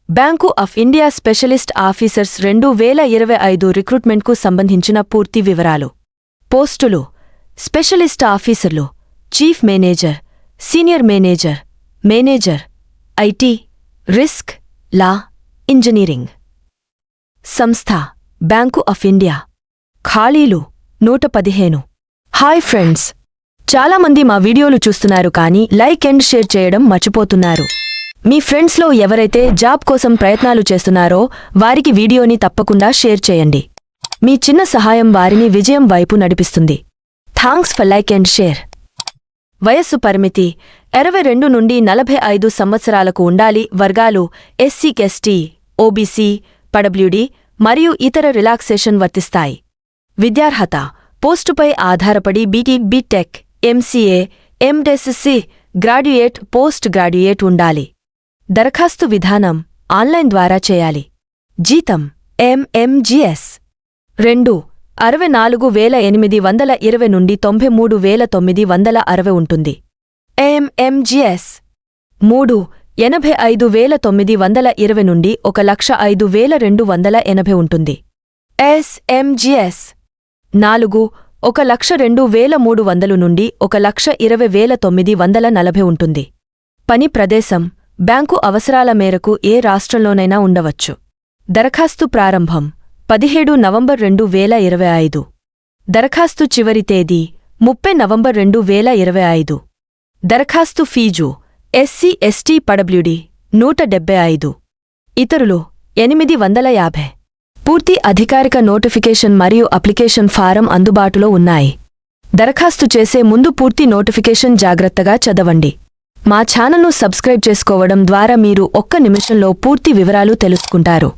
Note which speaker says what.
Speaker 1: Bank of India specialist officers 2025 రిక్రూట్మెంట్కు సంబంధించిన పూర్తి వివరాలు. పోస్టులు: స్పెషలిస్ట్ ఆఫీసర్లు, chief manager, senior manager, manager, IT, risk, law, engineering. సంస్థ: బ్యాంకు ఆఫ్ ఇండియా. ఖాళీలు 115. హాయ్ ఫ్రెండ్స్, చాలామంది మా వీడియోలు చూస్తున్నారు కానీ లైక్ అండ్ షేర్ చేయడం మర్చిపోతున్నారు. మీ ఫ్రెండ్స్లో ఎవరైతే జాబ్ కోసం ప్రయత్నాలు చేస్తున్నారో వారికి వీడియోని తప్పకుండా షేర్ చేయండి. మీ చిన్న సహాయం వారిని విజయం వైపు నడిపిస్తుంది. Thanks for like and share. వయస్సు పరిమితి 22 నుండి 45 సంవత్సరాలకు ఉండాలి. వర్గాలు: ఎస్సీ, ఎస్టీ, ఓబీసీ, పడబ్ల్యూడీ మరియు ఇతర రిలాక్సేషన్ వర్తిస్తాయి. విద్యార్హత: పోస్టుపై ఆధారపడి BT, BTech, MCA, MSc, graduate, post graduate ఉండాలి. దరఖాస్తు విధానం: ఆన్లైన్ ద్వారా చేయాలి. జీతం: ఎంఎంజీఎస్ 64,820 నుండి 93,960 ఉంటుంది. ఎంఎంజీఎస్ 85,920 నుండి 1,05,280 ఉంటుంది. ఎస్ఎంజీఎస్ 1,02,300 నుండి 1,20,940 ఉంటుంది. పని ప్రదేశం: బ్యాంకు అవసరాల మేరకు ఏ రాష్ట్రంలోనైనా ఉండవచ్చు. దరఖాస్తు ప్రారంభం: 17 నవంబర్ 2025. దరఖాస్తు చివరి తేదీ: 30 నవంబర్ 2025. దరఖాస్తు ఫీజు: ఎస్సీ, ఎస్టీ, పడబ్ల్యూడీ 175. ఇతరులు 850. పూర్తి అధికారిక నోటిఫికేషన్ మరియు అప్లికేషన్ ఫారం అందుబాటులో ఉన్నాయి. దరఖాస్తు చేసే ముందు పూర్తి నోటిఫికేషన్ జాగ్రత్తగా చదవండి. మా ఛానల్ను సబ్స్క్రైబ్ చేసుకోవడం ద్వారా మీరు ఒక్క నిమిషంలో పూర్తి వివరాలు తెలుసుకుంటారు.